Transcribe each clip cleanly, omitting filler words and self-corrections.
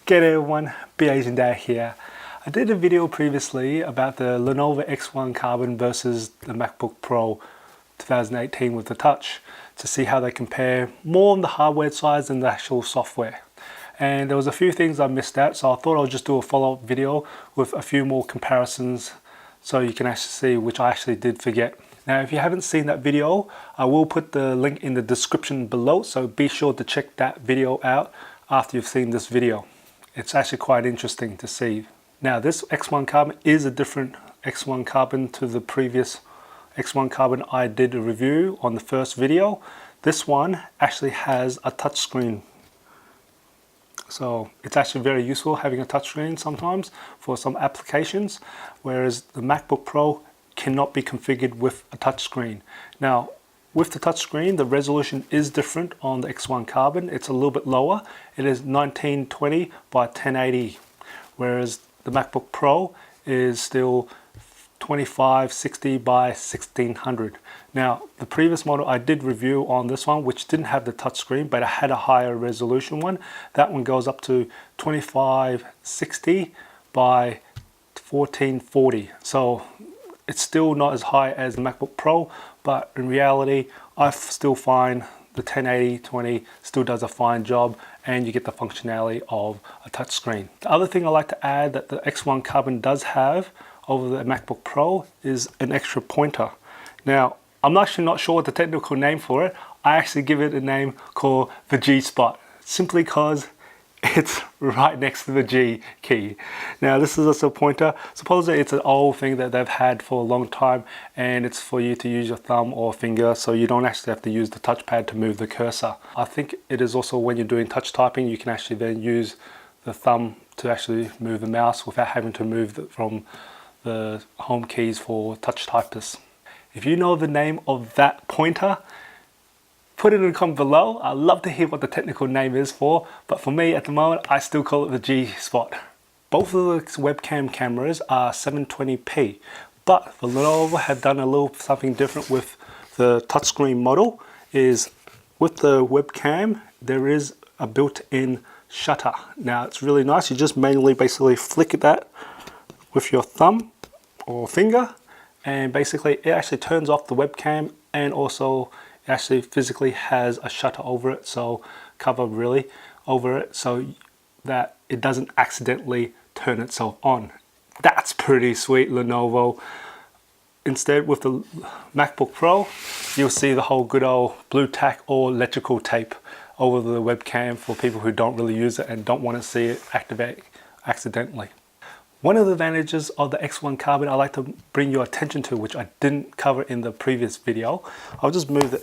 G'day everyone, Asian Dad here. I did a video previously about the Lenovo X1 Carbon versus the Macbook Pro 2018 with the touch to see how they compare more on the hardware side than the actual software. And there was a few things I missed out, so I thought I'll just do a follow-up video with a few more comparisons so you can actually see which I actually did forget. Now if you haven't seen that video, I will put the link in the description below, so be sure to check that video out after you've seen this video. It's actually quite interesting to see. Now this X1 Carbon is a different X1 Carbon to the previous X1 Carbon I did a review on the first video. This one actually has a touchscreen. So it's actually very useful having a touchscreen sometimes for some applications, whereas the MacBook Pro cannot be configured with a touchscreen. Now with the touchscreen, the resolution is different on the X1 Carbon. It's a little bit lower. It is 1920 by 1080, whereas the MacBook Pro is still 2560 by 1600. Now, the previous model I did review on this one, which didn't have the touchscreen, but it had a higher resolution one. That one goes up to 2560 by 1440. So it's still not as high as the MacBook Pro, but in reality, I still find the 1080-20 still does a fine job, and you get the functionality of a touchscreen. The other thing I like to add that the X1 Carbon does have over the MacBook Pro is an extra pointer. Now, I'm actually not sure what the technical name for it. I actually give it a name called the G spot, simply because it's right next to the G key. Now this is also a pointer. Supposedly it's an old thing that they've had for a long time, and it's for you to use your thumb or finger, so you don't actually have to use the touchpad to move the cursor. I think it is also when you're doing touch typing, you can actually then use the thumb to actually move the mouse without having to move it from the home keys for touch typists. If you know the name of that pointer, put it in the comment below. I'd love to hear what the technical name is for, but for me at the moment, I still call it the G spot. Both of the webcam cameras are 720p, but the Lenovo have done a little something different with the touchscreen model. Is with the webcam, there is a built-in shutter. Now it's really nice. You just manually basically flick that with your thumb or finger, and basically it actually turns off the webcam, and also it actually physically has a shutter over it, so cover really over it, so that it doesn't accidentally turn itself on. That's pretty sweet, Lenovo. Instead, with the MacBook Pro, you'll see the whole good old blue tack or electrical tape over the webcam for people who don't really use it and don't want to see it activate accidentally. One of the advantages of the X1 Carbon I like to bring your attention to, which I didn't cover in the previous video. I'll just move the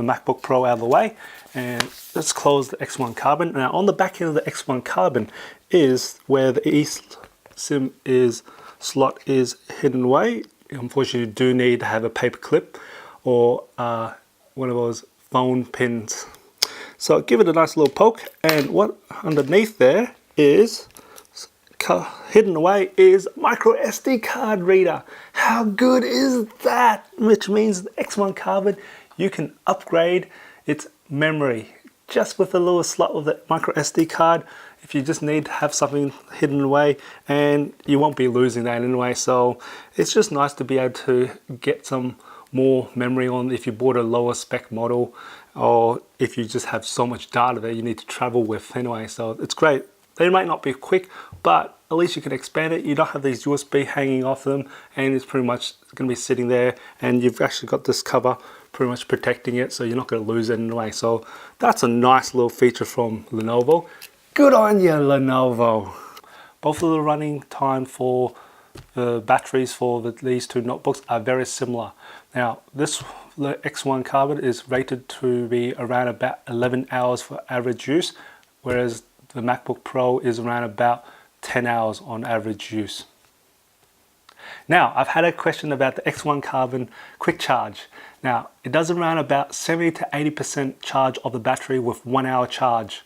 MacBook Pro out of the way, and let's close the X1 Carbon. Now on the back end of the X1 Carbon is where the eSIM slot is hidden away. Unfortunately, you do need to have a paper clip or one of those phone pins. So give it a nice little poke, and what underneath there is hidden away is micro SD card reader. How good is that? Which means the X1 Carbon, you can upgrade its memory just with a little slot of the micro SD card if you just need to have something hidden away, and you won't be losing that anyway. So it's just nice to be able to get some more memory on if you bought a lower spec model, or if you just have so much data that you need to travel with anyway. So it's great. They might not be quick, but at least you can expand it. You don't have these USB hanging off them, and it's pretty much going to be sitting there, and you've actually got this cover pretty much protecting it, so you're not going to lose it anyway. So that's a nice little feature from Lenovo. Good on you, Lenovo. Both of the running time for the batteries for these two notebooks are very similar. Now this X1 Carbon is rated to be around about 11 hours for average use, whereas the MacBook Pro is around about 10 hours on average use. Now, I've had a question about the X1 Carbon quick charge. Now, it does around about 70 to 80% charge of the battery with 1 hour charge.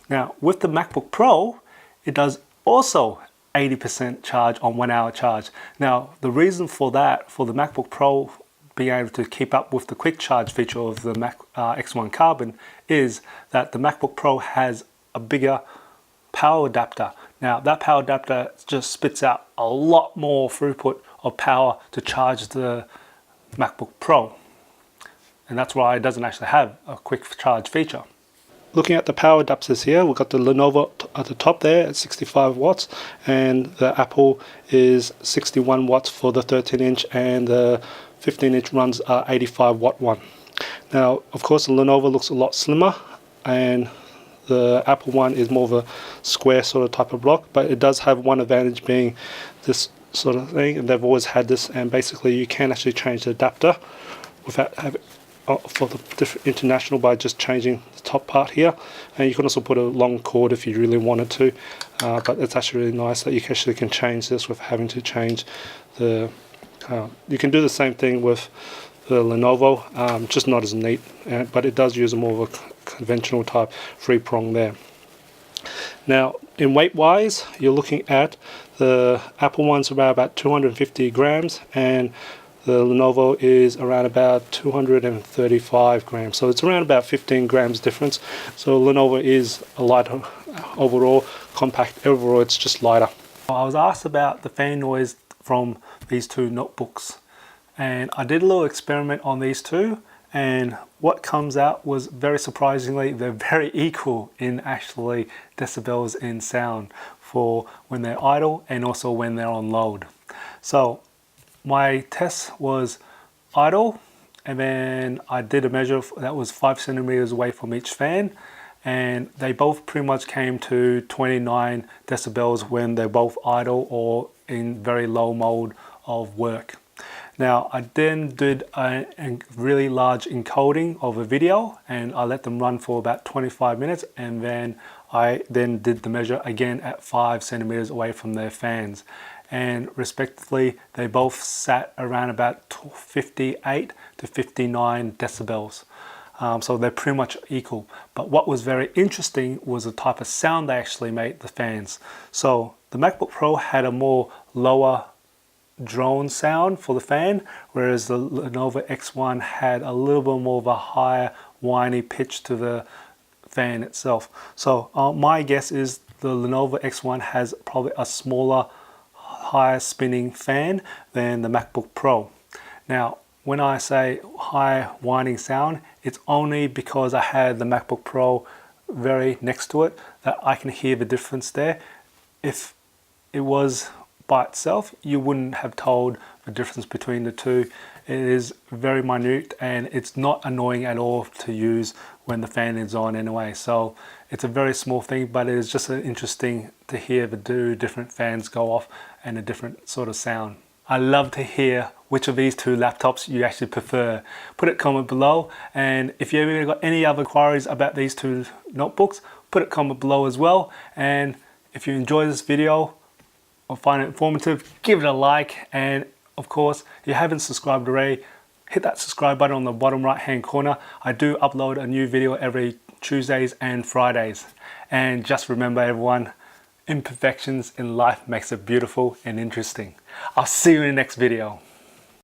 Now, with the MacBook Pro, it does also 80% charge on 1 hour charge. Now, the reason for that, for the MacBook Pro being able to keep up with the quick charge feature of the X1 Carbon, is that the MacBook Pro has a bigger power adapter. Now that power adapter just spits out a lot more throughput of power to charge the MacBook Pro, and that's why it doesn't actually have a quick charge feature. Looking at the power adapters here, we've got the Lenovo at the top there at 65 watts, and the Apple is 61 watts for the 13-inch, and the 15-inch runs are 85 watt one. Now, of course, the Lenovo looks a lot slimmer, and the Apple one is more of a square sort of type of block, but it does have one advantage being this sort of thing, and they've always had this, and basically you can actually change the adapter without having for the different international by just changing the top part here, and you can also put a long cord if you really wanted to, but it's actually really nice that you actually can change this with having to change the you can do the same thing with the Lenovo, just not as neat, but it does use a more of a conventional type 3-prong there. Now in weight wise, you're looking at the Apple one's about 250 grams, and the Lenovo is around about 235 grams, so it's around about 15 grams difference. So Lenovo is a lighter overall, compact overall, it's just lighter. I was asked about the fan noise from these two notebooks, and I did a little experiment on these two, and what comes out was, very surprisingly, they're very equal in actually decibels in sound for when they're idle and also when they're on load. So my test was idle, and then I did a measure that was 5 centimeters away from each fan, and they both pretty much came to 29 decibels when they're both idle or in very low mode of work. Now I then did a really large encoding of a video, and I let them run for about 25 minutes, and then I did the measure again at 5 centimeters away from their fans, and respectively they both sat around about 58 to 59 decibels. So they're pretty much equal. But what was very interesting was the type of sound they actually made, the fans. So the MacBook Pro had a more lower drone sound for the fan, whereas the Lenovo X1 had a little bit more of a higher whiny pitch to the fan itself. So my guess is the Lenovo X1 has probably a smaller, higher spinning fan than the MacBook Pro. Now when I say high whining sound, it's only because I had the MacBook Pro very next to it that I can hear the difference there. If it was by itself, you wouldn't have told the difference between the two. It is very minute, and it's not annoying at all to use when the fan is on anyway. So it's a very small thing, but it is just interesting to hear the two different fans go off and a different sort of sound. I love to hear which of these two laptops you actually prefer. Put a comment below, and if you've ever got any other queries about these two notebooks, put a comment below as well. And if you enjoy this video or find it informative, give it a like, and of course, if you haven't subscribed already, hit that subscribe button on the bottom right hand corner. I do upload a new video every Tuesdays and Fridays. And just remember everyone, imperfections in life makes it beautiful and interesting. I'll see you in the next video.